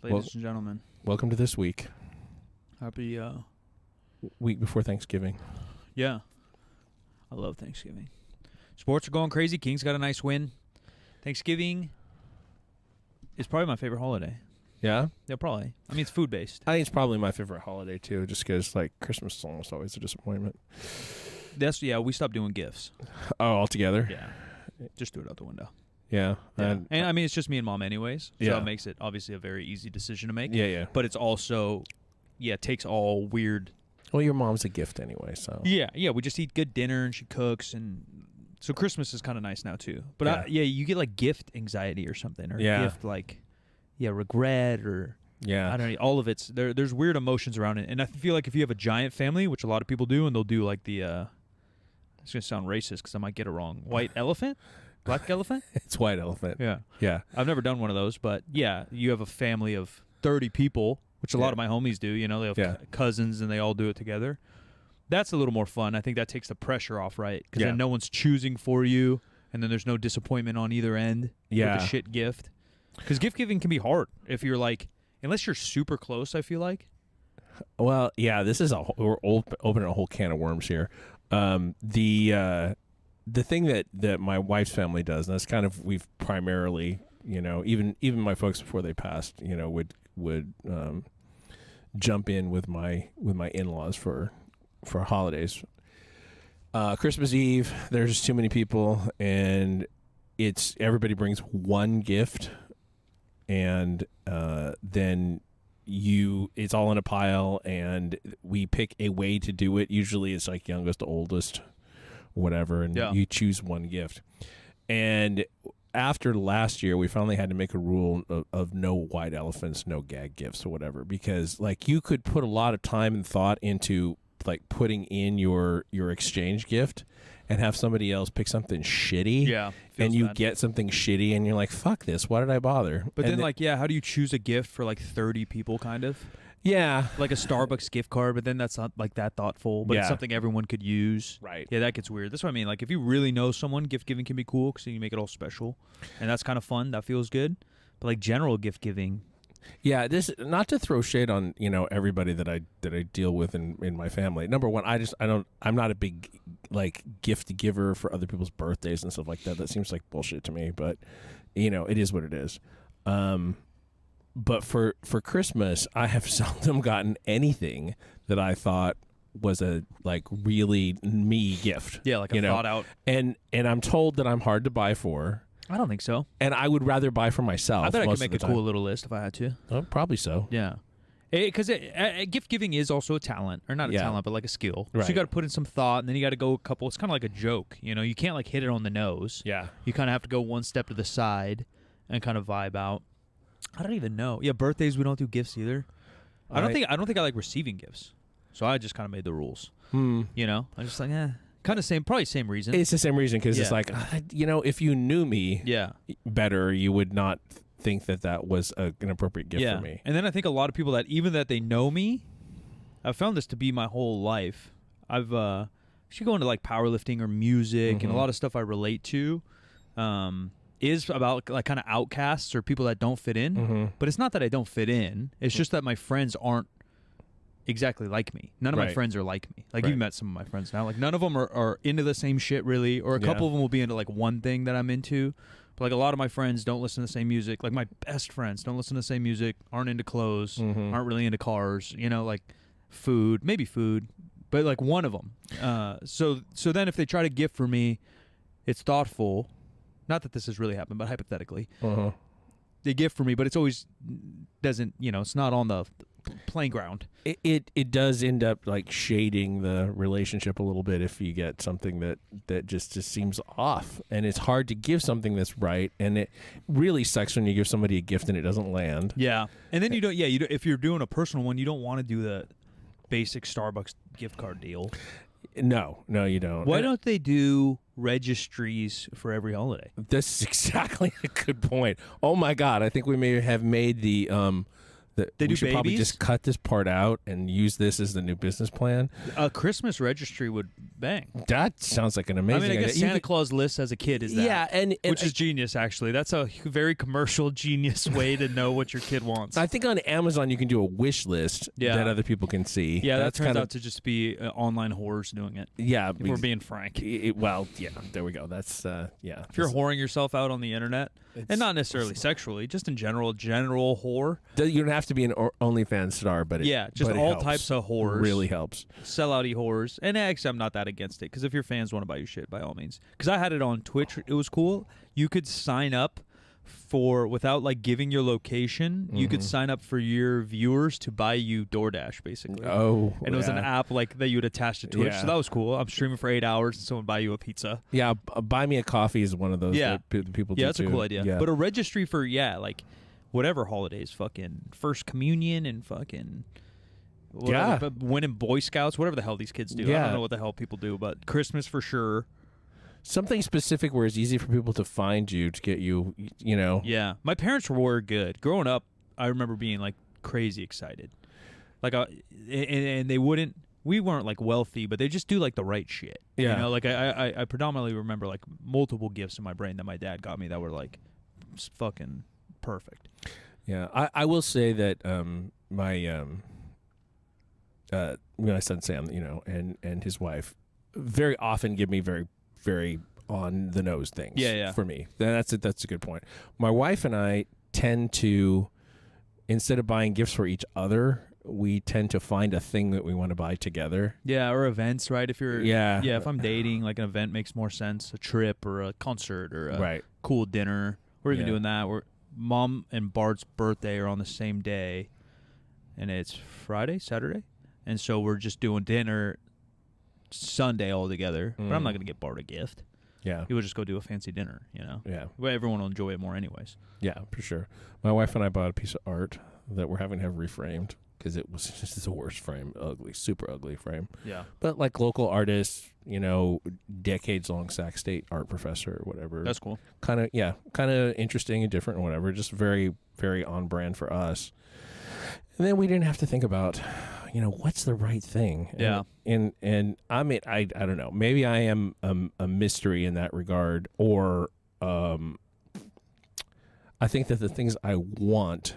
ladies and gentlemen. Welcome to this week. Happy week before Thanksgiving. Yeah. I love Thanksgiving. Sports are going crazy. Kings got a nice win. Thanksgiving is probably my favorite holiday. Yeah? Yeah, probably. I mean, it's food-based. I think it's probably my favorite holiday, too, just because, like, Christmas is almost always a disappointment. We stopped doing gifts. Oh, altogether? Yeah. Just threw it out the window. Yeah. And I mean, it's just me and Mom anyways, so yeah. it makes it obviously a very easy decision to make. Yeah. But it's also, it takes all weird. Well, your mom's a gift anyway, so. Yeah, we just eat good dinner, and she cooks, and so Christmas is kind of nice now, too. But, you get, like, gift anxiety or something, or gift, like... Yeah, regret or I don't know. All of it's there's weird emotions around it, and I feel like if you have a giant family, which a lot of people do, and they'll do like the it's gonna sound racist because I might get it wrong. White elephant, black elephant. It's white elephant. Yeah. I've never done one of those, but yeah, you have a family of 30 people, which a lot of my homies do. You know, they have cousins and they all do it together. That's a little more fun. I think that takes the pressure off, right? Because then no one's choosing for you, and then there's no disappointment on either end. With a shit gift. Because gift giving can be hard if you're like, unless you're super close, I feel like. Well, yeah, this is we're opening a whole can of worms here. The thing that my wife's family does, and that's kind of, we've primarily, you know, even my folks before they passed, you know, would jump in with my in-laws for holidays. Christmas Eve, there's just too many people, and it's everybody brings one gift. And then it's all in a pile, and we pick a way to do it. Usually it's like youngest to oldest, whatever, and you choose one gift. And after last year, we finally had to make a rule of no white elephants, no gag gifts or whatever, because like you could put a lot of time and thought into like putting in your exchange gift and have somebody else pick something shitty. Yeah. And you bad. get something shitty and you're like, fuck this. Why did I bother? But then how do you choose a gift for like 30 people kind of? Yeah. Like a Starbucks gift card, but then that's not like that thoughtful, but it's something everyone could use. Right. Yeah, that gets weird. That's what I mean. Like if you really know someone, gift giving can be cool because you make it all special. And that's kind of fun. That feels good. But like general gift giving. Yeah, this not to throw shade on, you know, everybody that I deal with in my family. Number one, I'm not a big like gift giver for other people's birthdays and stuff like that. That seems like bullshit to me, but you know, it is what it is. But for Christmas, I have seldom gotten anything that I thought was a like really me gift. Yeah, like a thought out. And I'm told that I'm hard to buy for. I don't think so. And I would rather buy for myself. I bet I could make a cool little list if I had to. Oh, probably so. Yeah. Because gift giving is also a talent, or not a talent, but like a skill. Right. So you got to put in some thought, and then you got to go a couple. It's kind of like a joke, you know. You can't like hit it on the nose. Yeah. You kind of have to go one step to the side and kind of vibe out. I don't even know. Yeah, birthdays we don't do gifts either. I don't think I like receiving gifts. So I just kind of made the rules. You know, I just like kind of probably same reason. It's the same reason because it's like, you know, if you knew me better, you would not think that was an appropriate gift for me. And then I think a lot of people that even that they know me, I've found this to be my whole life. I've should go into like powerlifting or music and a lot of stuff I relate to is about like kind of outcasts or people that don't fit in. But it's not that I don't fit in. It's just that my friends aren't exactly like me. None of my friends are like me. Like you've met some of my friends now. Like none of them are into the same shit really, or a couple of them will be into like one thing that I'm into. But like a lot of my friends don't listen to the same music. Like my best friends don't listen to the same music, aren't into clothes, aren't really into cars, you know, like maybe food, but like one of them. So then if they try to gift for me, it's thoughtful. Not that this has really happened, but hypothetically. They gift for me, but it's always doesn't, you know, it's not on the playing ground. It does end up like shading the relationship a little bit if you get something that just seems off, and it's hard to give something that's right, and it really sucks when you give somebody a gift and it doesn't land. Yeah, and then you don't. If you're doing a personal one, you don't want to do the basic Starbucks gift card deal. No, you don't. Why don't they do registries for every holiday? This is exactly a good point. Oh my God, I think we may have made the that They we do should probably babies? just cut this part out and use this as the new business plan. A Christmas registry would bang. That sounds like an amazing I guess idea. Santa Claus lists as a kid is that. Yeah, and which is genius, actually. That's a very commercial, genius way to know what your kid wants. I think on Amazon you can do a wish list that other people can see. Yeah, that's that turns out to just be online whores doing it. Yeah, if we're being frank. Well, yeah, there we go. That's yeah. If you're whoring yourself out on the internet, and not necessarily sexually, just in general whore. You don't have to be an OnlyFans star, but just all helps. types of whores. Really helps. Sellouty whores. And actually, I'm not that against it, because if your fans want to buy you shit, by all means. Because I had it on Twitch. It was cool. You could sign up without like giving your location, you could sign up for your viewers to buy you DoorDash, basically. Oh, and it was an app like that you would attach to Twitch, so that was cool. I'm streaming for 8 hours, and someone buy you a pizza. Yeah, buy me a coffee is one of those that people do. Yeah, that's too. a cool idea. Yeah. But a registry for like whatever holidays, fucking First Communion and fucking winning Boy Scouts, whatever the hell these kids do. I don't know what the hell people do, but Christmas for sure. Something specific where it's easy for people to find you, to get you, you know. Yeah. My parents were good. Growing up, I remember being like crazy excited. Like, and they wouldn't, we weren't like wealthy, but they just do like the right shit. Yeah. You know, like I predominantly remember like multiple gifts in my brain that my dad got me that were like fucking perfect. Yeah. I will say that my son Sam, you know, and his wife very often give me very, very on the nose things. For me. That's a good point. My wife and I tend to, instead of buying gifts for each other, we tend to find a thing that we want to buy together. Yeah, or events, right? If you're if I'm dating, like an event makes more sense. A trip or a concert or a cool dinner. We're even doing that. Mom and Bart's birthday are on the same day, and it's Saturday, and so we're just doing dinner Sunday all together. But I'm not gonna get Bart a gift. Yeah, he would just go do a fancy dinner. You know. Yeah. Well, everyone will enjoy it more, anyways. Yeah, for sure. My wife and I bought a piece of art that we're having to have reframed because it was just the worst frame, super ugly frame. Yeah. But like local artists, you know, decades-long Sac State art professor or whatever. That's cool. Kind of interesting and different or whatever. Just very, very on brand for us. And then we didn't have to think about, you know, what's the right thing. And I mean, I don't know. Maybe I am a mystery in that regard, or I think that the things I want,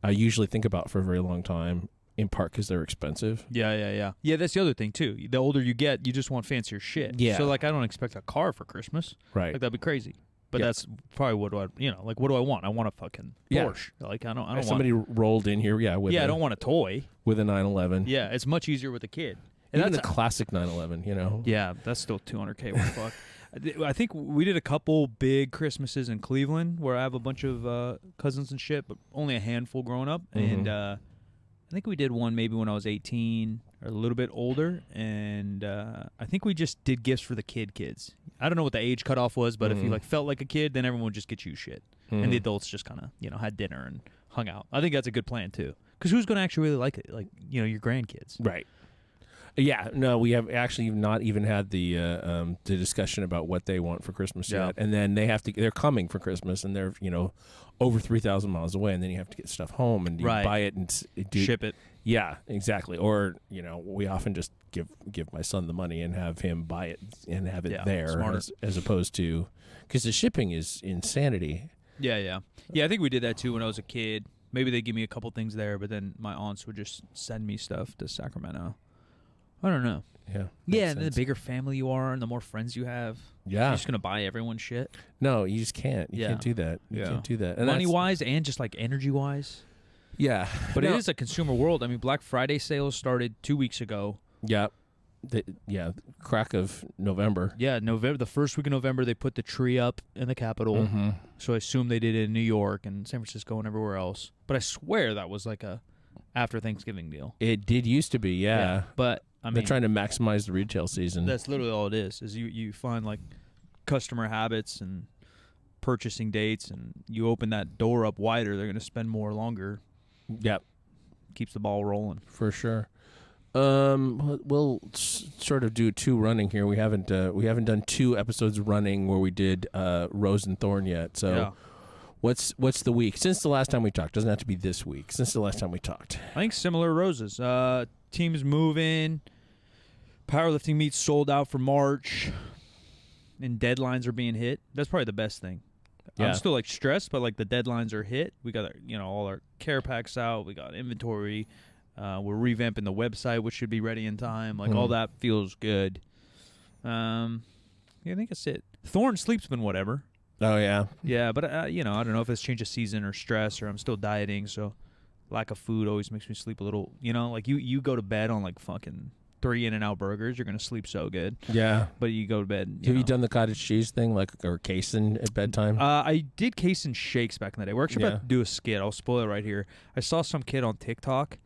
I usually think about for a very long time, in part because they're expensive. Yeah, that's the other thing, too. The older you get, you just want fancier shit. Yeah. So, like, I don't expect a car for Christmas. Right. Like, that'd be crazy. But that's probably what do I want? I want a fucking Porsche. Like, I don't want... Somebody rolled in here, I don't want a toy. With a 911. Yeah, it's much easier with a kid. And even the classic 911, you know? Yeah, that's still $200K worth fuck. I think we did a couple big Christmases in Cleveland where I have a bunch of cousins and shit, but only a handful growing up. And I think we did one maybe when I was 18 or a little bit older. And I think we just did gifts for the kids. I don't know what the age cutoff was, but if you like felt like a kid, then everyone would just get you shit. And the adults just kind of, had dinner and hung out. I think that's a good plan, too. Because who's going to actually really like it? Like, your grandkids. Right. Yeah, no, we have actually not even had the discussion about what they want for Christmas yet, and then they're coming for Christmas, and they're over 3,000 miles away, and then you have to get stuff home and you buy it and ship it. Yeah, exactly. Or we often just give my son the money and have him buy it and have it there, as opposed to, because the shipping is insanity. Yeah. I think we did that too when I was a kid. Maybe they give me a couple things there, but then my aunts would just send me stuff to Sacramento. I don't know. Yeah, and the bigger family you are and the more friends you have, you're just going to buy everyone shit. No, you just can't. You can't do that. You can't do that. And money-wise and just like energy-wise. Yeah. But it is a consumer world. I mean, Black Friday sales started 2 weeks ago. Yeah. Crack of November. Yeah, the first week of November, they put the tree up in the Capitol. So I assume they did it in New York and San Francisco and everywhere else. But I swear that was like a after Thanksgiving deal. It did used to be, yeah. But I mean, they're trying to maximize the retail season. That's literally all it is you find like customer habits and purchasing dates, and you open that door up wider, they're going to spend more longer. Yep. Keeps the ball rolling. For sure. We'll sort of do 2 running here. We haven't done 2 episodes running where we did Rose and Thorn yet. So What's the week since the last time we talked? Doesn't have to be this week. Since the last time we talked, I think similar roses. Teams moving. Powerlifting meets sold out for March, and deadlines are being hit. That's probably the best thing. Yeah. I'm still like stressed, but like the deadlines are hit. We got all our care packs out. We got inventory. We're revamping the website, which should be ready in time. Like all that feels good. Yeah, I think that's it. Thorn sleep's been whatever. Oh yeah, yeah, but I don't know if it's change of season or stress or I'm still dieting, so lack of food always makes me sleep a little. Like you go to bed on like fucking 3 In-N-Out burgers, you're gonna sleep so good. Yeah, but you go to bed. Have you done the cottage cheese thing, or casein at bedtime? I did casein shakes back in the day. We're actually about to do a skit. I'll spoil it right here. I saw some kid on TikTok.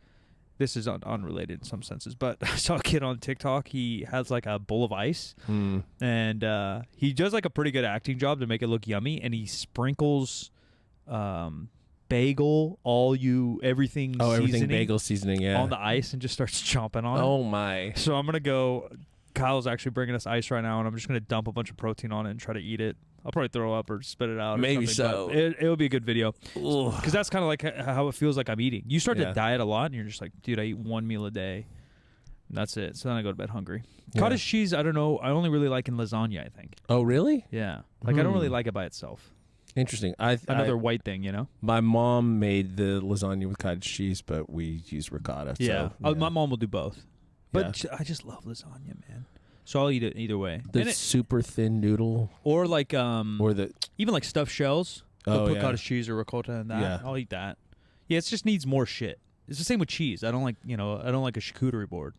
This is unrelated in some senses, but I saw a kid on TikTok. He has like a bowl of ice, and he does like a pretty good acting job to make it look yummy. And he sprinkles bagel, everything bagel seasoning, on the ice, and just starts chomping on it. Oh my! So I'm gonna go. Kyle's actually bringing us ice right now, and I'm just gonna dump a bunch of protein on it and try to eat it. I'll probably throw up or spit it out. Maybe so. It'll be a good video. Because that's kind of like how it feels like I'm eating. You start to diet a lot, and you're just like, dude, I eat 1 meal a day. And that's it. So then I go to bed hungry. Yeah. Cottage cheese, I don't know. I only really like in lasagna, I think. Oh, really? Yeah. Like, I don't really like it by itself. Interesting. Another white thing, My mom made the lasagna with cottage cheese, but we use ricotta. Yeah. So, yeah. My mom will do both. But I just love lasagna, man. So I'll eat it either way. The super thin noodle, or like even like stuffed shells. They'll put cottage cheese or ricotta in that. Yeah. I'll eat that. Yeah, it just needs more shit. It's the same with cheese. I don't like I don't like a charcuterie board.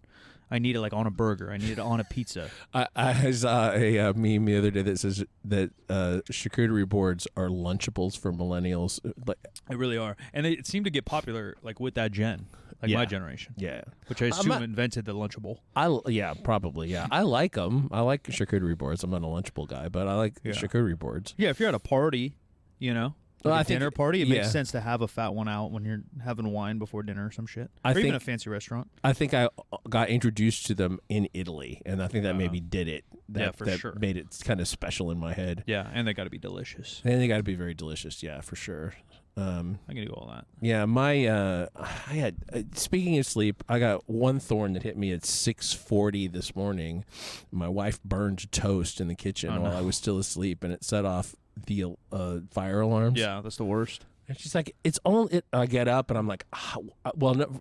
I need it like on a burger. I need it on a pizza. I saw a meme the other day that says that charcuterie boards are Lunchables for millennials. They really are, and they seem to get popular like with that gen. Like my generation. Yeah. Which I assume invented the Lunchable. Probably, yeah. I like them. I like charcuterie boards. I'm not a Lunchable guy, but I like charcuterie boards. Yeah, if you're at a party, a dinner party, it makes sense to have a fat one out when you're having wine before dinner or some shit. Or even a fancy restaurant. I think I got introduced to them in Italy, and I think that maybe did it. That sure. Made it kind of special in my head. Yeah, and they got to be delicious. And they got to be very delicious, yeah, for sure. I'm gonna do all that. Yeah, I had speaking of sleep, I got one thorn that hit me at 6:40 this morning. My wife burned toast in the kitchen while I was still asleep, and it set off the fire alarms. Yeah, that's the worst. And she's like, I get up and I'm like,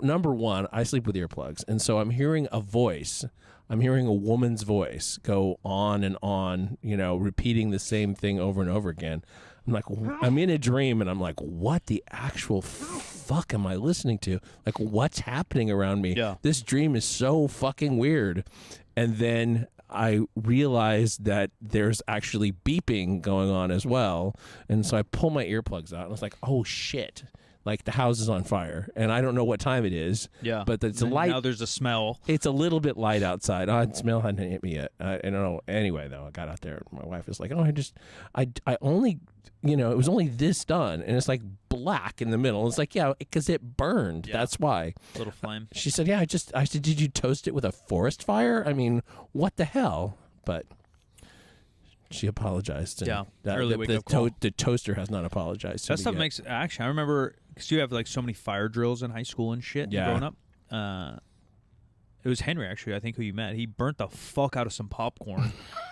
number one, I sleep with earplugs, and so I'm hearing a voice. I'm hearing a woman's voice go on and on, repeating the same thing over and over again. I'm like, I'm in a dream, and I'm like, what the actual fuck am I listening to? Like, what's happening around me? Yeah. This dream is so fucking weird. And then I realized that there's actually beeping going on as well. And so I pull my earplugs out, and I was like, oh, shit. Like, the house is on fire, and I don't know what time it is. Yeah. But it's light. Now there's a smell. It's a little bit light outside. The smell hadn't hit me yet. I don't know. Anyway, though, I got out there. My wife was like, I only, it was only this done, and it's like black in the middle. It's like, yeah, because it burned. Yeah. That's why. Little flame. She said, yeah, I said, did you toast it with a forest fire? I mean, what the hell? But she apologized. And early wake-up call. The toaster has not apologized. That stuff makes actually. I remember because you have like so many fire drills in high school and shit. Yeah. Growing up, it was Henry actually. I think who you met. He burnt the fuck out of some popcorn,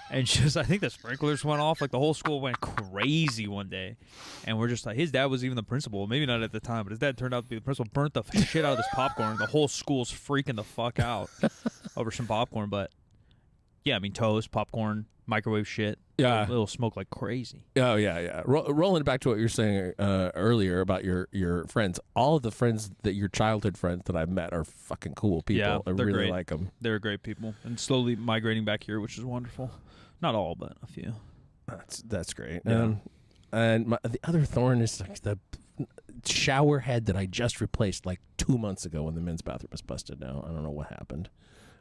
and I think the sprinklers went off. Like the whole school went crazy one day, and we're just like, his dad was even the principal. Maybe not at the time, but his dad turned out to be the principal. Burnt the shit out of this popcorn. The whole school's freaking the fuck out over some popcorn. But yeah, I mean toast, popcorn, microwave shit. Yeah, it'll smoke like crazy. Oh yeah. Rolling back to what you were saying earlier about your friends. All of the friends your childhood friends that I've met are fucking cool people. Yeah, I really great. like them. They're great people, and slowly migrating back here, which is wonderful. Not all, but a few. That's great. Yeah. And the other thorn is like the shower head that I just replaced like 2 months ago when the men's bathroom was busted. Now I don't know what happened.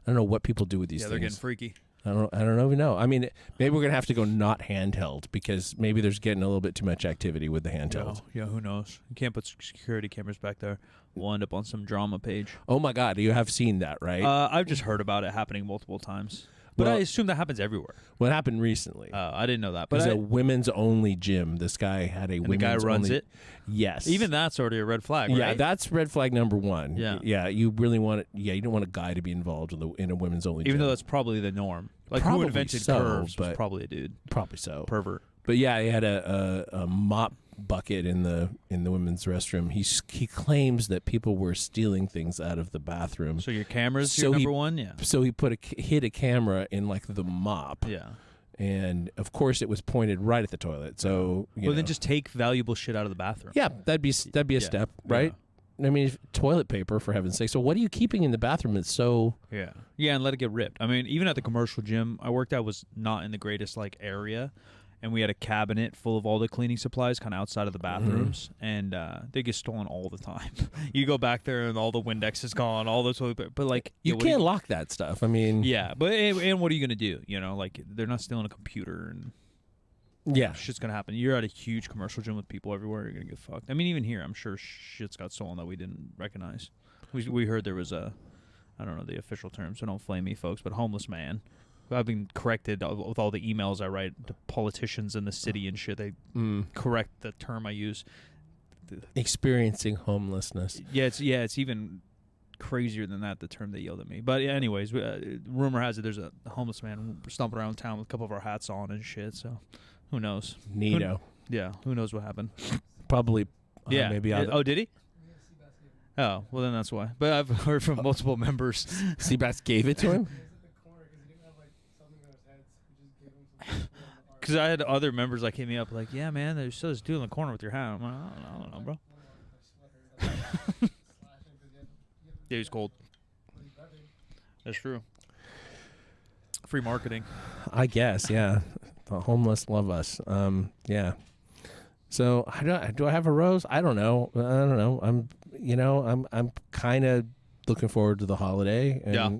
I don't know what people do with these things. They're getting freaky. I don't even know. I mean, maybe we're gonna have to go not handheld because maybe there's getting a little bit too much activity with the handheld. Yeah, who knows? You can't put security cameras back there. We'll end up on some drama page. Oh my God, you have seen that, right? I've just heard about it happening multiple times. But Well, I assume that happens everywhere. What happened recently? I didn't know that. It But was a women's only gym. This guy had a and the women's guy runs only. it. Yes. Even that's already a red flag, Yeah, right? that's red flag number one. Yeah. Yeah. You really want it. Yeah, you don't want a guy to be involved in a women's only. Even gym. though that's probably the norm. Like Probably who invented so, curves was but- probably a dude. probably so. Pervert. But yeah, he had a mop bucket in the women's restroom. He claims that people were stealing things out of the bathroom. So your camera's So your he- number one? Yeah. So he hid a camera in like the mop. Yeah. And of course it was pointed right at the toilet. So you Well, know. then just take valuable shit out of the bathroom. yeah, that'd be a Yeah. step, right? I mean, toilet paper for heaven's sake. So what are you keeping in the bathroom that's so? Yeah. Yeah, and let it get ripped. I mean, even at the commercial gym I worked at was not in the greatest like area, and we had a cabinet full of all the cleaning supplies kind of outside of the bathrooms, and they get stolen all the time. You go back there and all the Windex is gone, all the toilet paper. But like You what do can't lock that stuff. I mean, Yeah, but and what are you gonna do? You know, like they're not stealing a computer and yeah. shit's gonna happen. You're at a huge commercial gym with people everywhere. You're gonna get fucked. I mean, even here, I'm sure shit's got stolen that we didn't recognize. We heard there was I don't know the official term, so don't flame me, folks, but homeless man. I've been corrected with all the emails I write to politicians in the city and shit. They correct the term I use. Experiencing homelessness. Yeah, it's even crazier than that, the term they yelled at me. But anyways, rumor has it there's a homeless man stomping around town with a couple of our hats on and shit. So who knows? Neato. Who knows what happened? Probably. Yeah. Maybe. Oh, did he? Oh, well then that's why. But I've heard from multiple members. Seabass gave it to him. Because I had other members like hit me up like, yeah, man, there's still this dude in the corner with your hat. I'm like, I don't know, bro. Yeah, he's cold. That's true. Free marketing. I guess. Yeah. The homeless love us. Yeah. So do I have a rose? I don't know. I'm kind of looking forward to the holiday. And Yeah.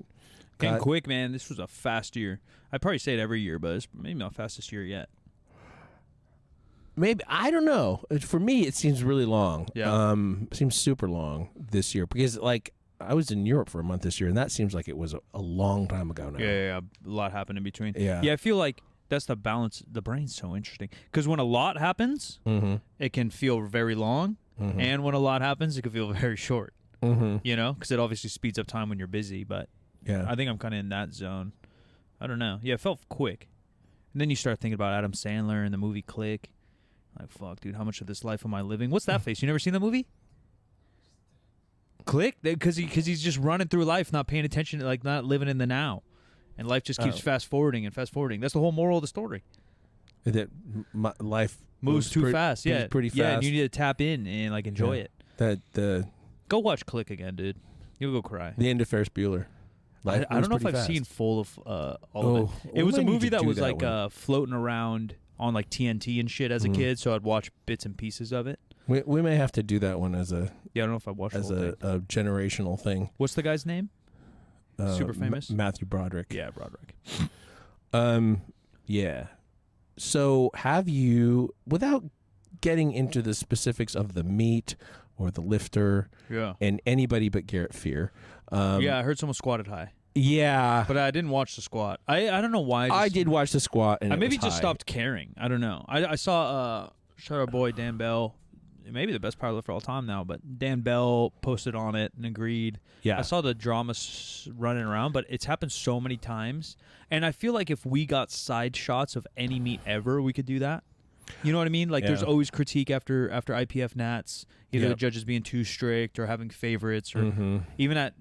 Came quick, man. This was a fast year. I probably say it every year, but it's maybe my fastest year yet. Maybe, I don't know. For me, it seems really long. Yeah. It seems super long this year because, like, I was in Europe for a month this year, and that seems like it was a long time ago now. Yeah. A lot happened in between. Yeah. Yeah, I feel like that's the balance. The brain's so interesting because when a lot happens, it can feel very long, and when a lot happens, it can feel very short. You know, because it obviously speeds up time when you're busy, but Yeah. I think I'm kind of in that zone. I don't know. Yeah, it felt quick. And then you start thinking about Adam Sandler and the movie Click. Like, fuck, dude, how much of this life am I living? What's that face? You never seen the movie? Click? Because he's just running through life, not paying attention, like not living in the now. And life just keeps fast forwarding and fast forwarding. That's the whole moral of the story. That life Moves too fast. Yeah. pretty fast. Yeah, and you need to tap in and like enjoy it. The Go watch Click again, dude. You'll go cry. end of Ferris Bueller. I don't know if I've seen full of all of it. It was a movie that was like floating around on like TNT and shit as a kid, so I'd watch bits and pieces of it. We may have to do that one as a Yeah, I don't know if I watched as the whole thing. a generational thing. What's the guy's name? Super famous? Matthew Broderick. Yeah, Broderick. Yeah. So have you, without getting into the specifics of the meet or the lifter Yeah. and anybody but Garrett Fear. Yeah, I heard someone squatted high, Yeah. but I didn't watch the squat. I don't know why. I did watch the squat and I it maybe was just high. stopped caring. I don't know. I saw shout out boy Dan Bell, maybe the best powerlifter of all time now, but Dan Bell posted on it and agreed. Yeah. I saw the drama running around, but it's happened so many times, and I feel like if we got side shots of any meet ever, we could do that. You know what I mean? Like, there's always critique after IPF Nats, either the judges being too strict or having favorites, or even at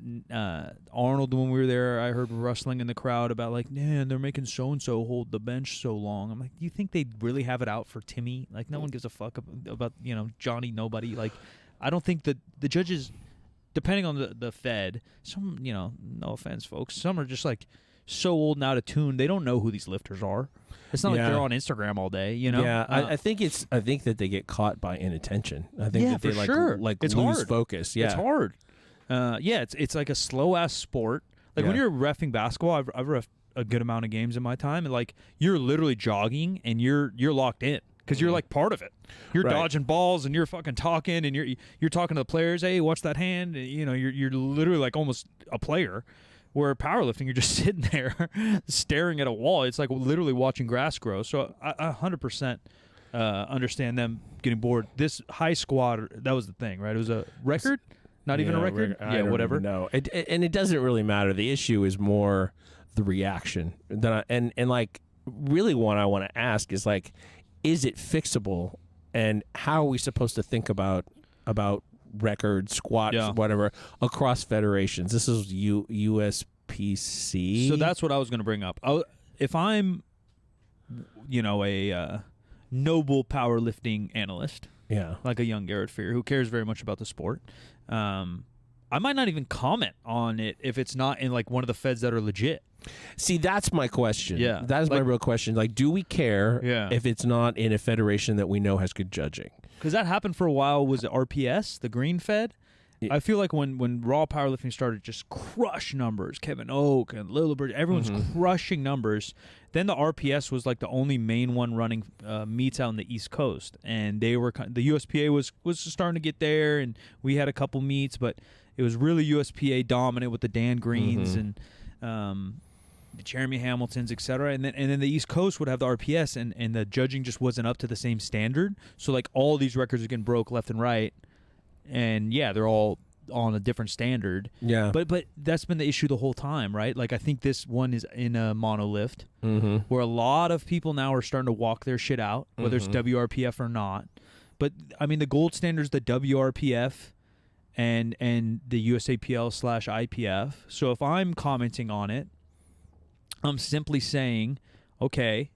Arnold when we were there, I heard rustling in the crowd about like, man, they're making so and so hold the bench so long. I'm like, do you think they really have it out for Timmy? Like, no one gives a fuck about Johnny Nobody. Like, I don't think that the judges, depending on the Fed, some no offense, folks, some are just like so old and out of tune, they don't know who these lifters are. It's not like they're on Instagram all day, Yeah, I think that they get caught by inattention. I think that they it's lose hard. focus. Yeah, it's hard. It's like a slow ass sport. Like when you're reffing basketball, I've reffed a good amount of games in my time, and like you're literally jogging and you're locked in because you're like part of it. You're dodging balls and you're fucking talking and you're talking to the players. Hey, watch that hand. And, you're literally like almost a player. Where powerlifting, you're just sitting there staring at a wall. It's like literally watching grass grow. So I 100% understand them getting bored. This high squat, that was the thing, right? It was a record? Not even a record? Yeah, whatever. No, and it doesn't really matter. The issue is more the reaction. And like, really what I want to ask is like, is it fixable? And how are we supposed to think about records, squats, whatever, across federations? This is USPC. So that's what I was going to bring up. If I'm, a noble powerlifting analyst, like a young Garrett Fear who cares very much about the sport, I might not even comment on it if it's not in like one of the feds that are legit. See, that's my question. Yeah, that is my real question. Like, do we care if it's not in a federation that we know has good judging? Because that happened for a while. Was it RPS, the Green Fed? I feel like when raw powerlifting started just crush numbers, Kevin Oak and Lillibert, everyone's crushing numbers. Then the RPS was like the only main one running meets out on the East Coast, and they were the USPA was starting to get there, and we had a couple meets, but it was really USPA dominant with the Dan Greens and the Jeremy Hamiltons, etc. And then the East Coast would have the RPS, and the judging just wasn't up to the same standard. So like all these records are getting broke left and right. And they're all on a different standard. Yeah. But that's been the issue the whole time, right? Like I think this one is in a monolift where a lot of people now are starting to walk their shit out, whether it's WRPF or not. But I mean the gold standard is the WRPF and the USAPL/IPF. So if I'm commenting on it, I'm simply saying, okay,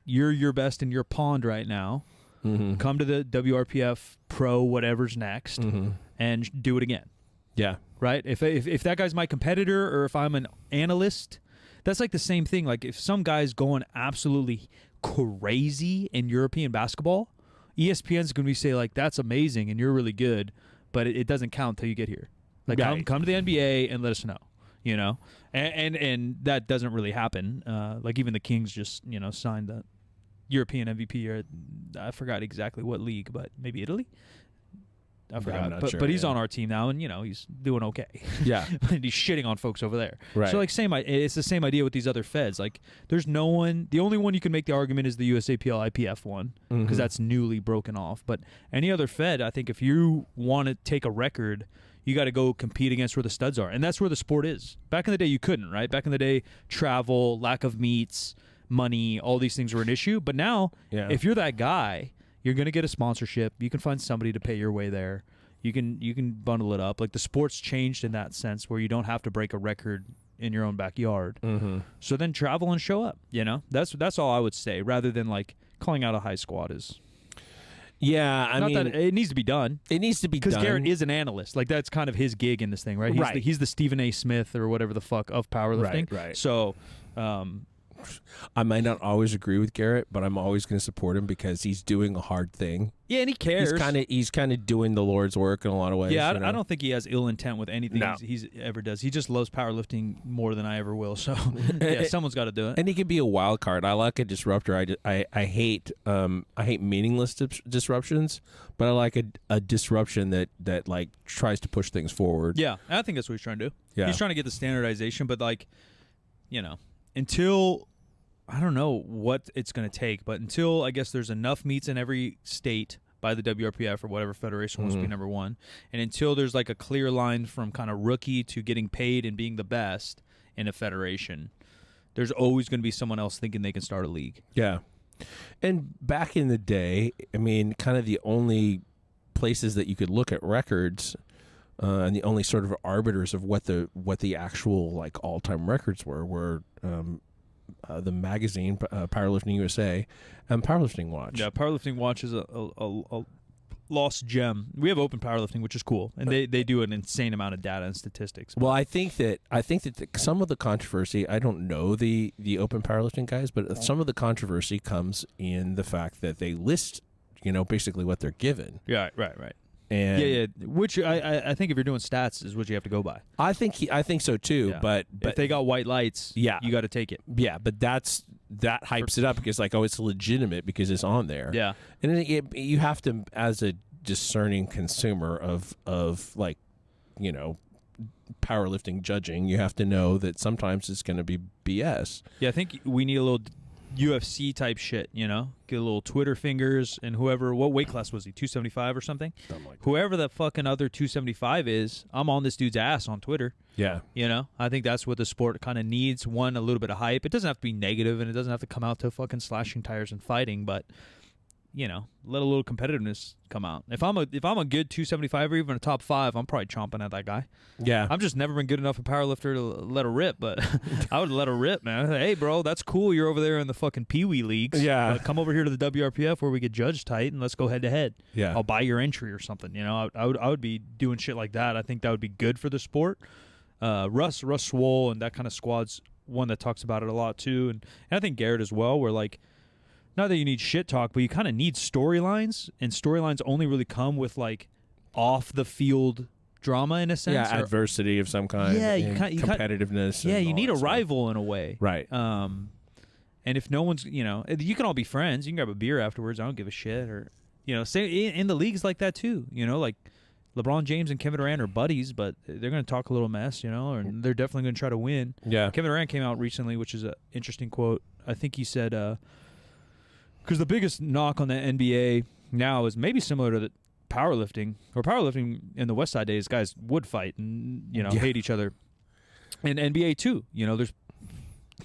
you're your best in your pond right now. Come to the WRPF Pro, whatever's next, and do it again. Yeah. Right? If that guy's my competitor or if I'm an analyst, that's like the same thing. Like if some guy's going absolutely crazy in European basketball, ESPN's going to say like, that's amazing and you're really good, but it doesn't count till you get here. Like come to the NBA and let us know, and that doesn't really happen. Like even the Kings just, signed the European MVP, I forgot exactly what league, but maybe Italy. I forgot, but he's on our team now, and he's doing okay. Yeah, and he's shitting on folks over there. Right. So like it's the same idea with these other feds. Like there's no one. The only one you can make the argument is the USAPL IPF one because that's newly broken off. But any other fed, I think if you want to take a record, you got to go compete against where the studs are, and that's where the sport is. Back in the day, you couldn't. Right. Back in the day, travel, lack of meets, money, all these things were an issue. But now, if you're that guy, you're going to get a sponsorship. You can find somebody to pay your way there. You can bundle it up. Like the sport's changed in that sense where you don't have to break a record in your own backyard. So then travel and show up. That's all I would say, rather than like calling out a high squat is. Yeah, I mean, that it needs to be done. It needs to be done because Garrett is an analyst. Like that's kind of his gig in this thing, right? He's the Stephen A. Smith or whatever the fuck of powerlifting. Right. So. I might not always agree with Garrett, but I'm always going to support him because he's doing a hard thing. Yeah, and he cares. He's kind of doing the Lord's work in a lot of ways. Yeah, I don't think he has ill intent with anything he's ever does. He just loves powerlifting more than I ever will. So someone's got to do it. And he can be a wild card. I like a disruptor. I hate meaningless disruptions, but I like a disruption that like tries to push things forward. Yeah, I think that's what he's trying to do. Yeah, he's trying to get the standardization, but like, until I don't know what it's going to take, but until I guess there's enough meets in every state by the WRPF or whatever federation wants to be number one, and until there's like a clear line from kind of rookie to getting paid and being the best in a federation, there's always going to be someone else thinking they can start a league. Yeah. And back in the day, I mean, kind of the only places that you could look at records and the only sort of arbiters of what the actual like all-time records were the magazine Powerlifting USA and Powerlifting Watch. Yeah, Powerlifting Watch is a lost gem. We have Open Powerlifting, which is cool, and they do an insane amount of data and statistics. Well, I think that some of the controversy, I don't know the Open Powerlifting guys, but some of the controversy comes in the fact that they list, basically what they're given. Yeah, right. And which I think if you're doing stats is what you have to go by. I think so too. Yeah. But if they got white lights, you got to take it. Yeah, but that hypes it up because like it's legitimate because it's on there. Yeah, and you have to, as a discerning consumer of like powerlifting judging, you have to know that sometimes it's going to be BS. Yeah, I think we need a little UFC type shit, you know? Get a little Twitter fingers, and whoever, what weight class was he, 275 or something? Something like that. Whoever that fucking other 275 is, I'm on this dude's ass on Twitter. Yeah. You know? I think that's what the sport kind of needs. One, a little bit of hype. It doesn't have to be negative, and it doesn't have to come out to fucking slashing tires and fighting, but, you know, let a little competitiveness come out. If I'm a good 275 or even a top 5, I'm probably chomping at that guy. Yeah. I've just never been good enough a powerlifter to let her rip, but I would let her rip, man. Hey, bro, that's cool. You're over there in the fucking Pee-wee leagues. Yeah. Come over here to the WRPF where we get judged tight, and let's go head to head. Yeah. I'll buy your entry or something. You know, I would be doing shit like that. I think that would be good for the sport. Russ Swole and that kind of squad's one that talks about it a lot too, and I think Garrett as well. Where like, not that you need shit talk, but you kind of need storylines, and storylines only really come with like off the field drama in a sense. Yeah, adversity of some kind. Yeah, competitiveness. Yeah, you need a stuff. rival in a way. Right. And if no one's, you know, you can all be friends. You can grab a beer afterwards. I don't give a shit. Or, you know, say in the leagues like that too. You know, like LeBron James and Kevin Durant are buddies, but they're going to talk a little mess, you know, and they're definitely going to try to win. Yeah. Kevin Durant came out recently, which is an interesting quote. I think he said, because the biggest knock on the NBA now is maybe similar to the powerlifting in the West Side days. Guys would fight and, you know, hate each other. And NBA too. You know, there's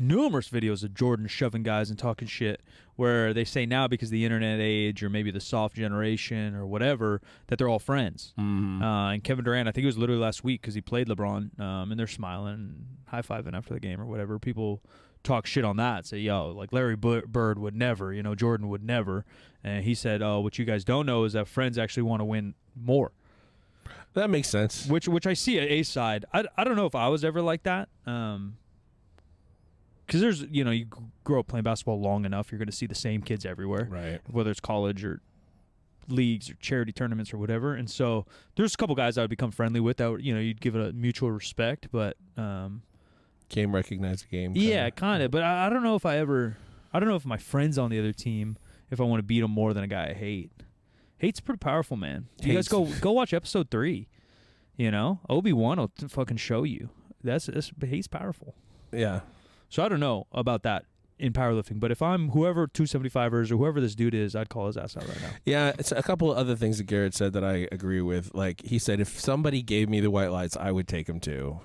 numerous videos of Jordan shoving guys and talking shit where they say now because of the internet age or maybe the soft generation or whatever that they're all friends. Mm-hmm. And Kevin Durant, I think it was literally last week because he played LeBron, and they're smiling and high-fiving after the game or whatever. People talk shit on that, say, yo, like Larry Bird would never, you know, Jordan would never. And he said, oh, what you guys don't know is that friends actually want to win more. That makes sense. Which I see at A side. I don't know if I was ever like that. Because there's, you know, you grow up playing basketball long enough, you're going to see the same kids everywhere. Right. Whether it's college or leagues or charity tournaments or whatever. And so there's a couple guys I would become friendly with that, you know, you'd give it a mutual respect, but game recognized the game. Yeah, kind of. But I don't know if I don't know if my friends on the other team, if I want to beat them more than a guy I hate. Hate's pretty powerful, man. You guys go watch episode 3. You know, Obi-Wan will fucking show you. Hate's powerful. Yeah. So I don't know about that in powerlifting, but if I'm whoever 275ers or whoever this dude is, I'd call his ass out right now. Yeah, it's a couple of other things that Garrett said that I agree with. Like he said, if somebody gave me the white lights, I would take them too.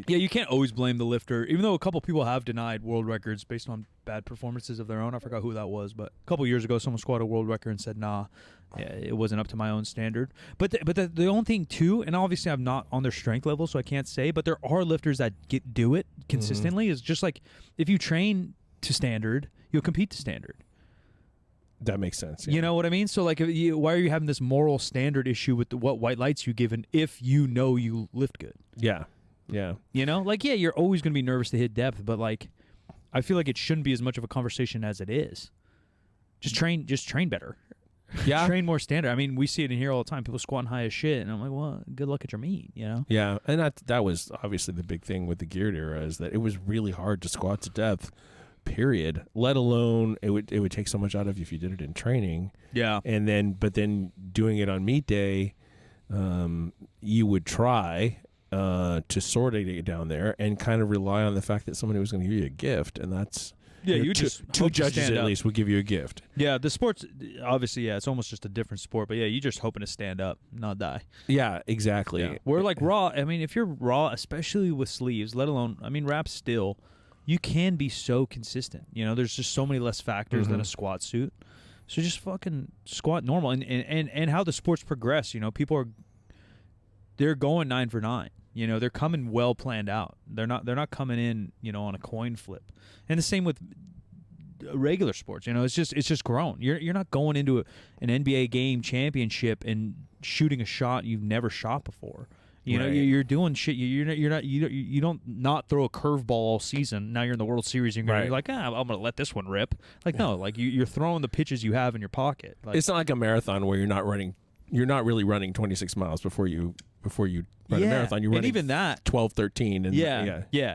Yeah, you can't always blame the lifter, even though a couple people have denied world records based on bad performances of their own. I forgot who that was, but a couple years ago, someone squatted a world record and said, nah, it wasn't up to my own standard. But the only thing, too, and obviously I'm not on their strength level, so I can't say, but there are lifters that do it consistently. Is just like if you train to standard, you'll compete to standard. That makes sense. Yeah. You know what I mean? So, like, why are you having this moral standard issue with what white lights you given if you know you lift good? Yeah. Yeah. You know, like, yeah, you're always going to be nervous to hit depth, but like, I feel like it shouldn't be as much of a conversation as it is. Just train better. Yeah. Train more standard. I mean, we see it in here all the time. People squatting high as shit, and I'm like, well, good luck at your meet, you know? Yeah, and that was obviously the big thing with the geared era is that it was really hard to squat to depth, period. Let alone it would take so much out of you if you did it in training. Yeah. But then doing it on meet day, you would try to sort it down there and kind of rely on the fact that somebody was going to give you a gift, and that's you just two judges at least would give you a gift. Yeah, the sport's obviously it's almost just a different sport, but yeah, you're just hoping to stand up, not die. Yeah, exactly. Yeah. We're like raw. I mean, if you're raw, especially with sleeves, let alone wraps still, you can be so consistent. You know, there's just so many less factors than a squat suit. So just fucking squat normal, and how the sports progress. You know, they're going 9 for 9. You know, they're coming well planned out. They're not coming in, you know, on a coin flip. And the same with regular sports. You know, it's just grown. You're not going into an NBA game championship and shooting a shot you've never shot before. You know, you're doing shit. You don't throw a curveball all season. Now you're in the World Series. And you're like, I'm gonna let this one rip. Like no, like you're throwing the pitches you have in your pocket. Like, it's not like a marathon where you're not really running 26 miles before you run a marathon. You're running, and even that 12, 13. And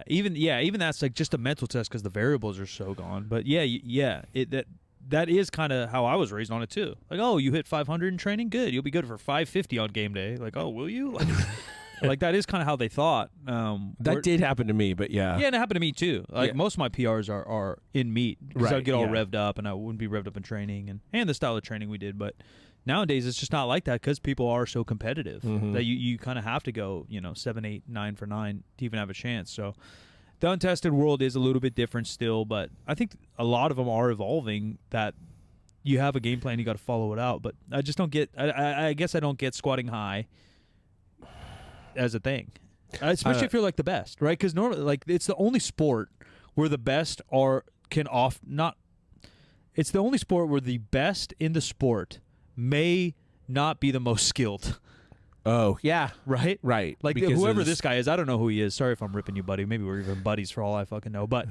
even that's like just a mental test because the variables are so gone. But that is kind of how I was raised on it too. Like, oh, you hit 500 in training, good. You'll be good for 550 on game day. Like, oh, will you? Like, Like, that is kind of how they thought. That did happen to me, but yeah. Yeah, and it happened to me, too. Like, most of my PRs are in meet. Because I'd get all revved up, and I wouldn't be revved up in training, and the style of training we did. But nowadays, it's just not like that because people are so competitive that you kind of have to go, 7, 8, 9 for 9 to even have a chance. So the untested world is a little bit different still, but I think a lot of them are evolving that you have a game plan, you got to follow it out. But I just don't get, I guess I don't get squatting high as a thing, especially if you're like the best, right? Because normally, like, it's the only sport where the best it's the only sport where the best in the sport may not be the most skilled. Oh, yeah. Right? Right. Like, whoever this guy is, I don't know who he is. Sorry if I'm ripping you, buddy. Maybe we're even buddies for all I fucking know. But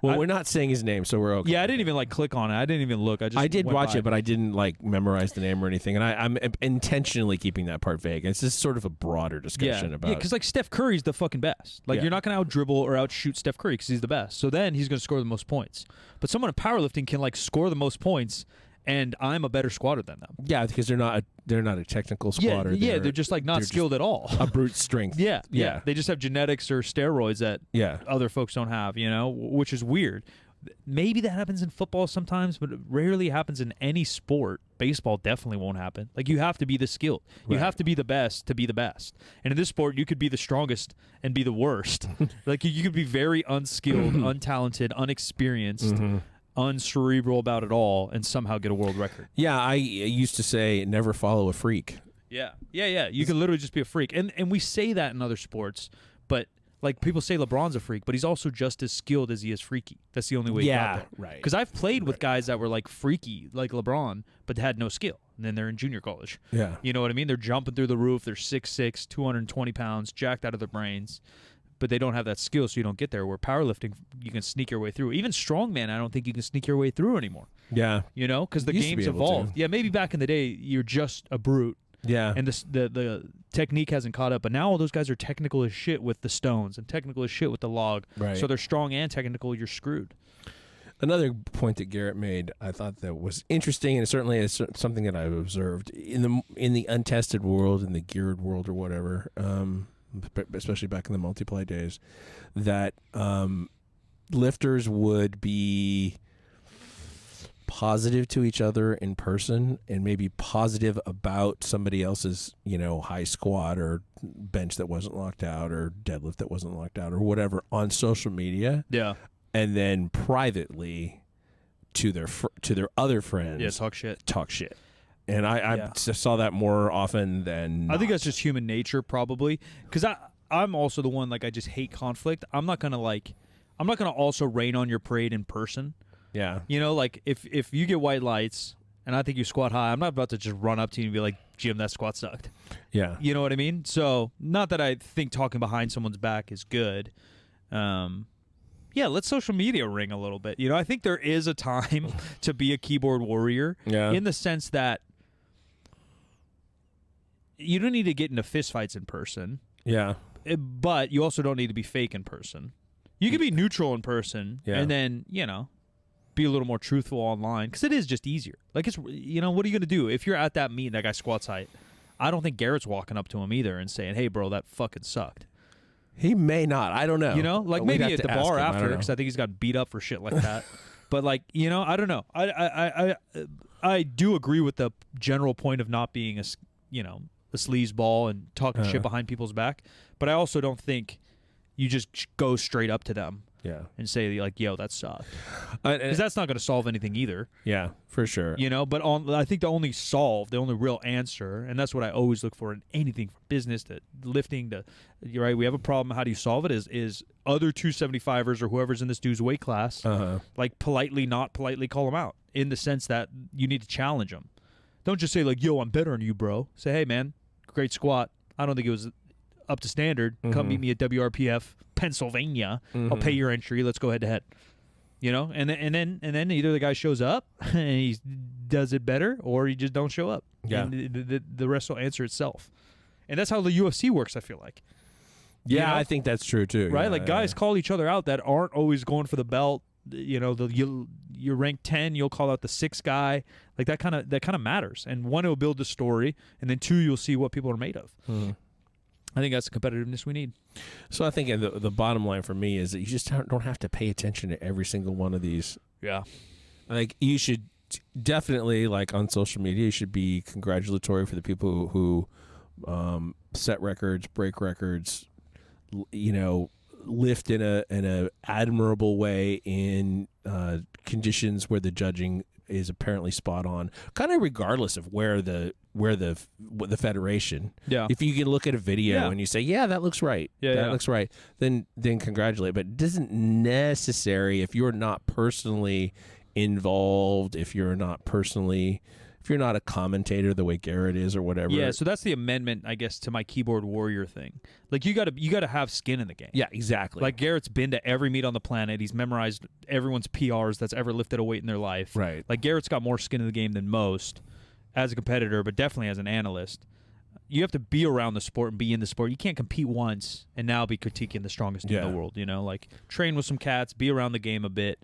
well, we're not saying his name, so we're okay. Yeah, I didn't even, click on it. I didn't even look. I did watch it, but I didn't, memorize the name or anything. And I'm intentionally keeping that part vague. It's just sort of a broader discussion about... Yeah, because, Steph Curry's the fucking best. You're not going to out-dribble or out-shoot Steph Curry because he's the best. So then he's going to score the most points. But someone in powerlifting can, score the most points, and I'm a better squatter than them. Yeah, because they're not a technical squatter. Yeah, they're just not skilled at all. A brute strength. Yeah. They just have genetics or steroids that other folks don't have, which is weird. Maybe that happens in football sometimes, but it rarely happens in any sport. Baseball definitely won't happen. You have to be the skilled. You have to be the best to be the best. And in this sport, you could be the strongest and be the worst. You could be very unskilled, untalented, unexperienced, uncerebral about it all, and somehow get a world record. Yeah, I used to say never follow a freak. Yeah. You can literally just be a freak. And we say that in other sports, but people say LeBron's a freak, but he's also just as skilled as he is freaky. That's the only way he got there. Right. Because I've played with guys that were freaky, like LeBron, but had no skill. And then they're in junior college. Yeah. You know what I mean? They're jumping through the roof. They're 6'6", 220 pounds, jacked out of their brains. But they don't have that skill, so you don't get there. Where powerlifting, you can sneak your way through. Even strongman, I don't think you can sneak your way through anymore. Yeah. Because the game's evolved. Yeah, maybe back in the day, you're just a brute. Yeah. And the technique hasn't caught up. But now all those guys are technical as shit with the stones and technical as shit with the log. Right. So they're strong and technical. You're screwed. Another point that Garrett made, I thought that was interesting, and it certainly is something that I've observed in the untested world, in the geared world or whatever, especially back in the multiply days, that lifters would be positive to each other in person and maybe positive about somebody else's, high squat or bench that wasn't locked out or deadlift that wasn't locked out or whatever on social media. Yeah. And then privately to their other friends. Yeah, talk shit. And I saw that more often than not. I think that's just human nature, probably. Because I'm also the one, I just hate conflict. I'm not gonna also rain on your parade in person. Yeah. If you get white lights and I think you squat high, I'm not about to just run up to you and be like, Jim, that squat sucked. Yeah. You know what I mean? So, not that I think talking behind someone's back is good. Let social media ring a little bit. I think there is a time to be a keyboard warrior in the sense that you don't need to get into fistfights in person. Yeah. But you also don't need to be fake in person. You can be neutral in person and then, be a little more truthful online because it is just easier. It's, what are you going to do? If you're at that meet and that guy squats high, I don't think Garrett's walking up to him either and saying, hey, bro, that fucking sucked. He may not. I don't know. Maybe at the bar after because I think he's got beat up for shit like that. But, I don't know. I do agree with the general point of not being a sleazeball and talking shit behind people's back. But I also don't think you just go straight up to them and say, yo, that sucked. Because that's not going to solve anything either. Yeah, for sure. But I think the only real answer, and that's what I always look for in anything from business to lifting to, right, we have a problem, how do you solve it, is other 275ers or whoever's in this dude's weight class, not politely call them out in the sense that you need to challenge them. Don't just say, yo, I'm better than you, bro. Say, hey, man, great squat. I don't think it was up to standard. Come meet me at WRPF Pennsylvania. I'll pay your entry. Let's go head to head. And then either the guy shows up and he does it better, or he just don't show up. Yeah, and the rest will answer itself. And that's how the UFC works, I feel like. Yeah, I think that's true too. Right, Yeah, guys call each other out that aren't always going for the belt. You're ranked 10, you'll call out the 6th guy. That kind of matters. And one, it'll build the story, and then 2, you'll see what people are made of. I think that's the competitiveness we need. So I think the bottom line for me is that you just don't have to pay attention to every single one of these. Yeah. Like, you should definitely, like, on social media, you should be congratulatory for the people who set records, break records, lift in a admirable way in conditions where the judging is apparently spot on, kind of regardless of where the federation. Yeah. If you can look at a video and you say, yeah, that looks right. That looks right. Then congratulate. But it isn't necessary if you're not personally involved, if you're not a commentator the way Garrett is or whatever. Yeah, so that's the amendment, I guess, to my keyboard warrior thing. Like, you gotta have skin in the game. Yeah, exactly. Like, Garrett's been to every meet on the planet. He's memorized everyone's PRs that's ever lifted a weight in their life. Right. Like, Garrett's got more skin in the game than most as a competitor, but definitely as an analyst. You have to be around the sport and be in the sport. You can't compete once and now be critiquing the strongest team in the world, Like, train with some cats, be around the game a bit.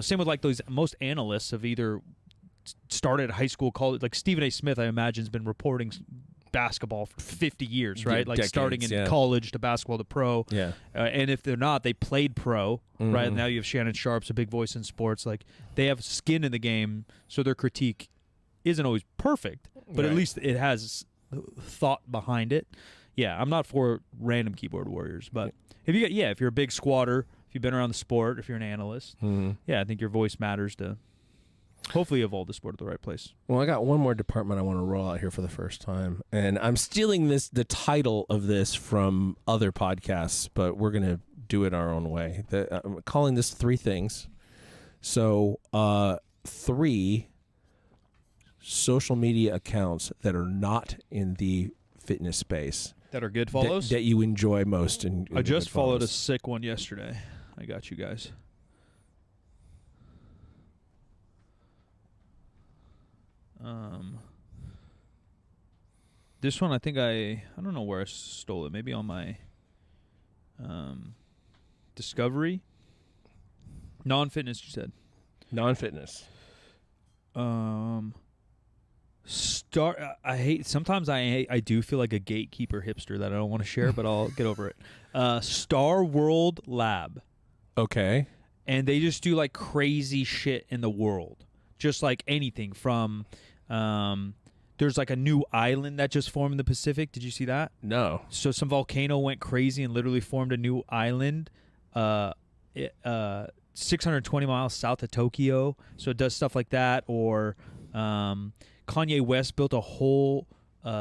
Same with, like, those most analysts have either started at high school, college. Like Stephen A. Smith, I imagine, has been reporting basketball for 50 years, right? Like decades, starting in college to basketball to pro. Yeah. And if they're not, they played pro, right? And now you have Shannon Sharp's a big voice in sports. Like, they have skin in the game, so their critique isn't always perfect, but at least it has thought behind it. Yeah, I'm not for random keyboard warriors, but if you're a big squatter, if you've been around the sport, if you're an analyst, I think your voice matters to hopefully evolve the sport at the right place. Well, I got one more department I want to roll out here for the first time, and I'm stealing the title of this from other podcasts, but we're going to do it our own way. I'm calling this 3 things. So, 3 social media accounts that are not in the fitness space that are good follows that you enjoy most. I just followed a sick one yesterday. I got you guys. This one, I think I don't know where I stole it. Maybe on my Discovery. Non-fitness, you said. Non-fitness. Sometimes I do feel like a gatekeeper hipster that I don't want to share, but I'll get over it. Star World Lab. Okay. And they just do like crazy shit in the world. Just like anything from there's like a new island that just formed in the Pacific. Did you see that? No. So some volcano went crazy and literally formed a new island 620 miles south of Tokyo. So it does stuff like that. Or Kanye West built a whole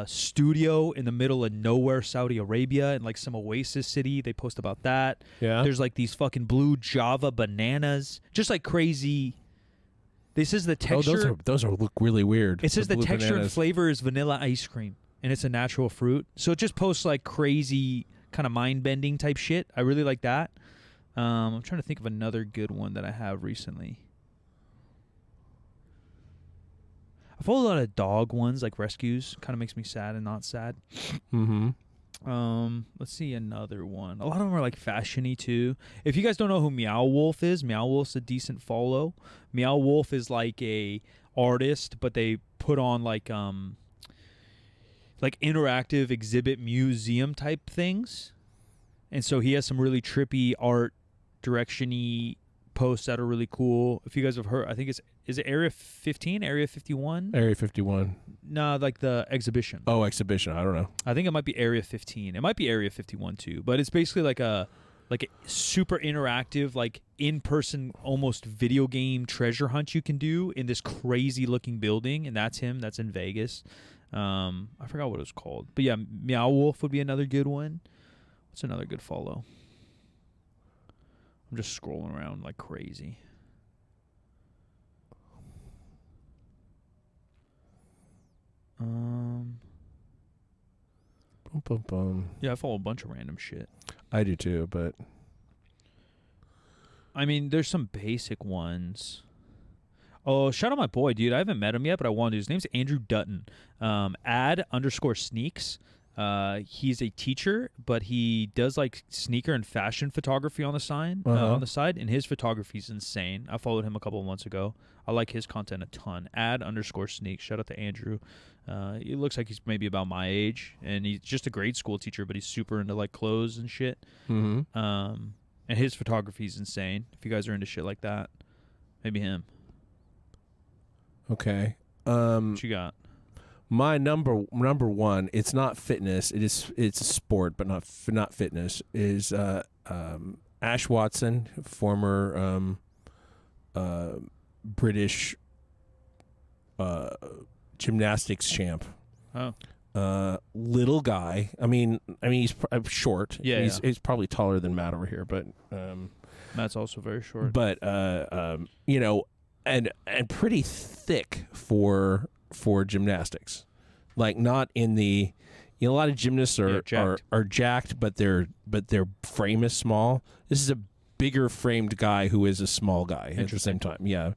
studio in the middle of nowhere, Saudi Arabia, in like some oasis city. They post about that. Yeah. There's like these fucking blue Java bananas. Just like crazy. This is the texture. Oh, those look really weird. It says the texture bananas. and flavor is vanilla ice cream, and it's a natural fruit. So it just posts like crazy kind of mind-bending type shit. I really like that. I'm trying to think of another good one that I have recently. I follow a lot of dog ones, like rescues. Kind of makes me sad and not sad. Mm-hmm. Let's see another one. A lot of them are like fashion-y too. If you guys don't know who Meow Wolf is, Meow Wolf's a decent follow. Meow Wolf is like a artist, but they put on like interactive exhibit museum type things. And so he has some really trippy art direction-y posts that are really cool. If you guys have heard, I think is it Area 15, Area 51? Area 51. No, like the exhibition. Oh, exhibition. I don't know. I think it might be Area 15. It might be Area 51 too. But it's basically like a super interactive, like in-person, almost video game treasure hunt you can do in this crazy-looking building. And that's him. That's in Vegas. I forgot what it was called. But yeah, Meow Wolf would be another good one. What's another good follow? I'm just scrolling around like crazy. Yeah, I follow a bunch of random shit. I do too, but I mean, there's some basic ones. Oh, shout out my boy, dude. I haven't met him yet, but I want to. His name's Andrew Dutton. @_sneaks. He's a teacher, but he does like sneaker and fashion photography on the side, and his photography is insane. I followed him a couple of months ago. I like his content a ton. @_sneak. Shout out to Andrew. He looks like he's maybe about my age, and he's just a grade school teacher, but he's super into like clothes and shit. Mm-hmm. And his photography is insane. If you guys are into shit like that, maybe him. Okay. What you got? My number one, it's not fitness. It's a sport, but not fitness. Is Ash Watson, former British gymnastics champ. Oh, little guy. I mean, he's short. Yeah, he's probably taller than Matt over here, but Matt's also very short. But you know, and pretty thick for gymnastics. Like, not in the, you know, a lot of gymnasts are jacked, but their frame is small. This is a bigger framed guy who is a small guy at the same time. Yeah.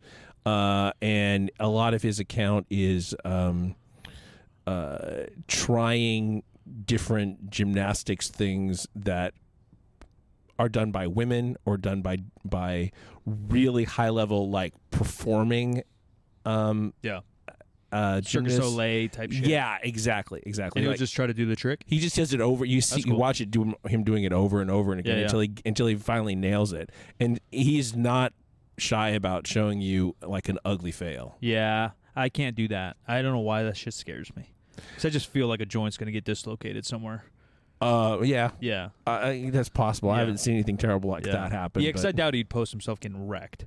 And a lot of his account is trying different gymnastics things that are done by women or done by really high level, like, performing Cirque du Soleil type shit. Yeah, exactly. And he'll just try to do the trick. He just does it over. You watch it, him doing it over and over and again until he finally nails it. And he's not shy about showing you like an ugly fail. Yeah, I can't do that. I don't know why that shit scares me. Because I just feel like a joint's gonna get dislocated somewhere. Yeah. That's possible. Yeah. I haven't seen anything terrible like that happen. Yeah, because I doubt he'd post himself getting wrecked.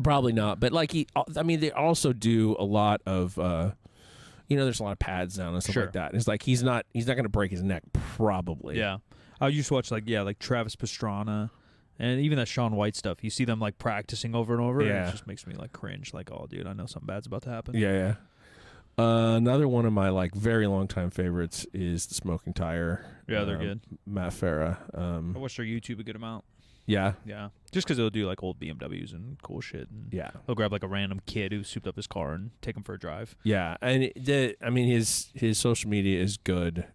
Probably not, but like they also do a lot of, there's a lot of pads down and stuff like that. It's like he's not going to break his neck, probably. Yeah, I used to watch like Travis Pastrana, and even that Shaun White stuff. You see them like practicing over and over. Yeah, and it just makes me like cringe. Like, oh, dude, I know something bad's about to happen. Yeah. Another one of my like very long time favorites is the Smoking Tire. Yeah, they're good. Matt Farah. I watched their YouTube a good amount. Yeah. Just because they'll do like old BMWs and cool shit. And they'll grab like a random kid who souped up his car and take him for a drive. Yeah, and his social media is good.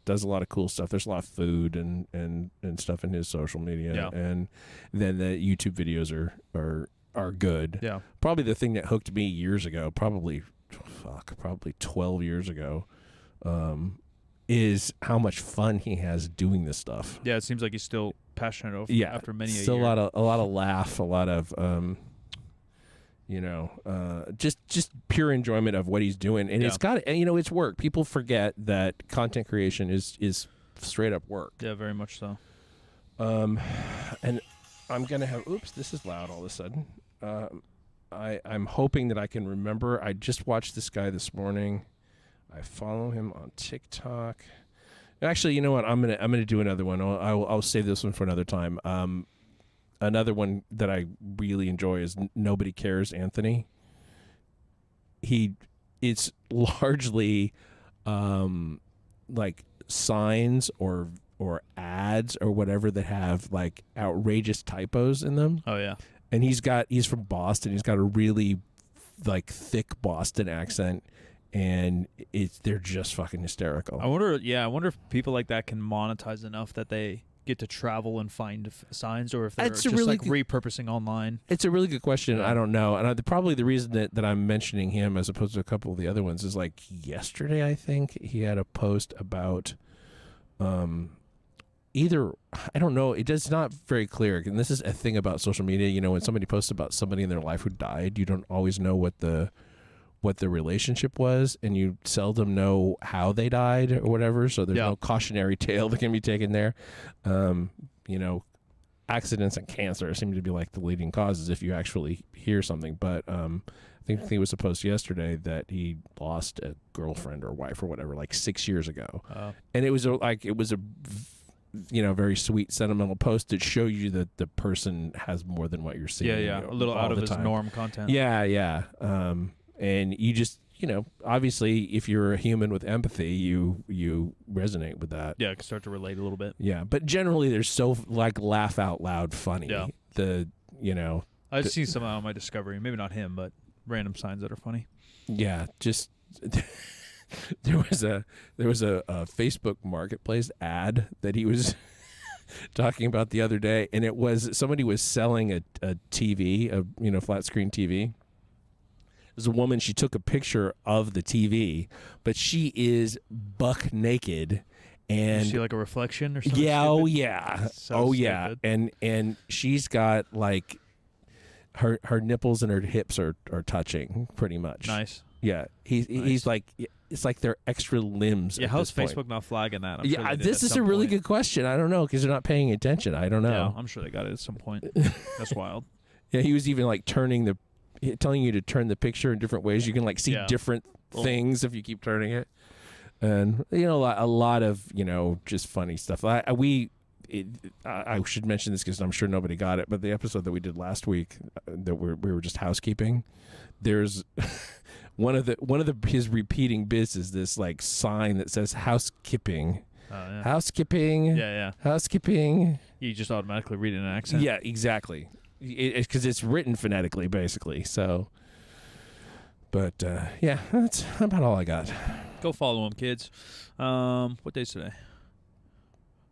Does a lot of cool stuff. There's a lot of food and stuff in his social media. Yeah. And then the YouTube videos are good. Yeah. Probably the thing that hooked me years ago, probably 12 years ago, is how much fun he has doing this stuff. Yeah, it seems like he's still passionate over after many a year. Still a lot of laugh, a lot of just pure enjoyment of what he's doing. And it's got, and it's work. People forget that content creation is straight up work. Yeah, very much so. And I'm gonna have this is loud all of a sudden. I'm hoping that I can remember. I just watched this guy this morning. I follow him on TikTok. Actually, you know what? I'm gonna do another one. I'll save this one for another time. Another one that I really enjoy is Nobody Cares Anthony. It's largely like signs or ads or whatever that have like outrageous typos in them. Oh yeah. And he's from Boston. He's got a really like thick Boston accent, and they're just fucking hysterical. I wonder if people like that can monetize enough that they get to travel and find signs, or if they're just really like repurposing online. It's a really good question. I don't know. And probably the reason that I'm mentioning him as opposed to a couple of the other ones is like yesterday, I think he had a post about either, I don't know, it's not very clear. And this is a thing about social media. When somebody posts about somebody in their life who died, you don't always know what the relationship was, and you seldom know how they died or whatever. So there's no cautionary tale that can be taken there. Accidents and cancer seem to be like the leading causes if you actually hear something. But I think he was supposed yesterday that he lost a girlfriend or wife or whatever like 6 years ago, and it was a very sweet, sentimental post to show you that the person has more than what you're seeing. A little out of his norm content. Yeah. And you just, obviously, if you're a human with empathy, you resonate with that. Yeah, can start to relate a little bit. Yeah, but generally, they're so like laugh out loud funny. Yeah. I've seen some on my Discovery. Maybe not him, but random signs that are funny. Yeah, just there was a Facebook Marketplace ad that he was talking about the other day, and it was somebody was selling a TV, a flat screen TV. There's a woman. She took a picture of the TV, but she is buck naked, and is she like a reflection or something? Yeah, stupid? oh yeah, So yeah, stupid. and she's got like her nipples and her hips are touching pretty much. Nice. Yeah, he's like, it's like they're extra limbs. Yeah, at how's this point. Facebook not flagging that? I'm Yeah, sure they did this at is some a really point. good question. I don't know because they're not paying attention. I don't know. Yeah, I'm sure they got it at some point. That's wild. Yeah, he was even like telling you to turn the picture in different ways. You can like see different things if you keep turning it, and a lot of just funny stuff. I should mention this because I'm sure nobody got it, but the episode that we did last week that we were just housekeeping. There's one of his repeating bits is this like sign that says housekeeping. Yeah. Housekeeping. Yeah. Housekeeping. You just automatically read it in an accent. Yeah, exactly. Because it's written phonetically, basically. So, but yeah, that's about all I got. Go follow him, kids. What day's today?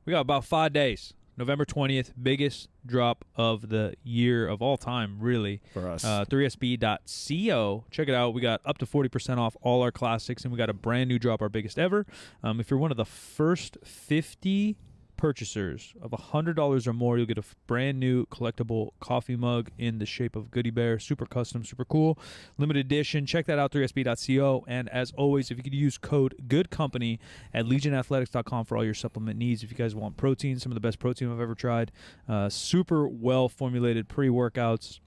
We got about 5 days. November 20th, biggest drop of the year of all time, really. For us. 3sb.co. Check it out. We got up to 40% off all our classics, and we got a brand new drop, our biggest ever. If you're one of the first 50 purchasers of $100 or more, you'll get a brand new collectible coffee mug in the shape of Goodie Bear. Super custom, super cool. Limited edition. Check that out, 3sb.co. And as always, if you could use code GOODCOMPANY at legionathletics.com for all your supplement needs. If you guys want protein, some of the best protein I've ever tried. Super well-formulated pre-workouts,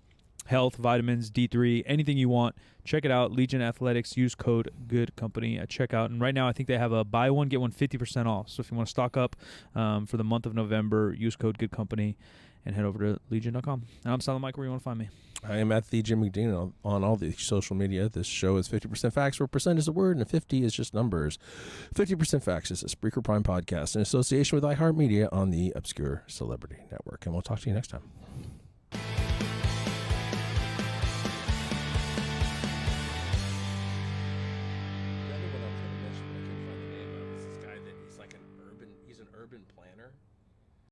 health, vitamins, D3, anything you want. Check it out, Legion Athletics. Use code GOODCOMPANY at checkout. And right now, I think they have a buy one, get one 50% off. So if you want to stock up for the month of November, use code GOODCOMPANY and head over to Legion.com. And I'm Silent Mike, where you want to find me. I am at the Jim McDonald on all the social media. This show is 50% facts, where percent is a word, and 50 is just numbers. 50% Facts is a Spreaker Prime podcast in association with iHeartMedia on the Obscure Celebrity Network. And we'll talk to you next time.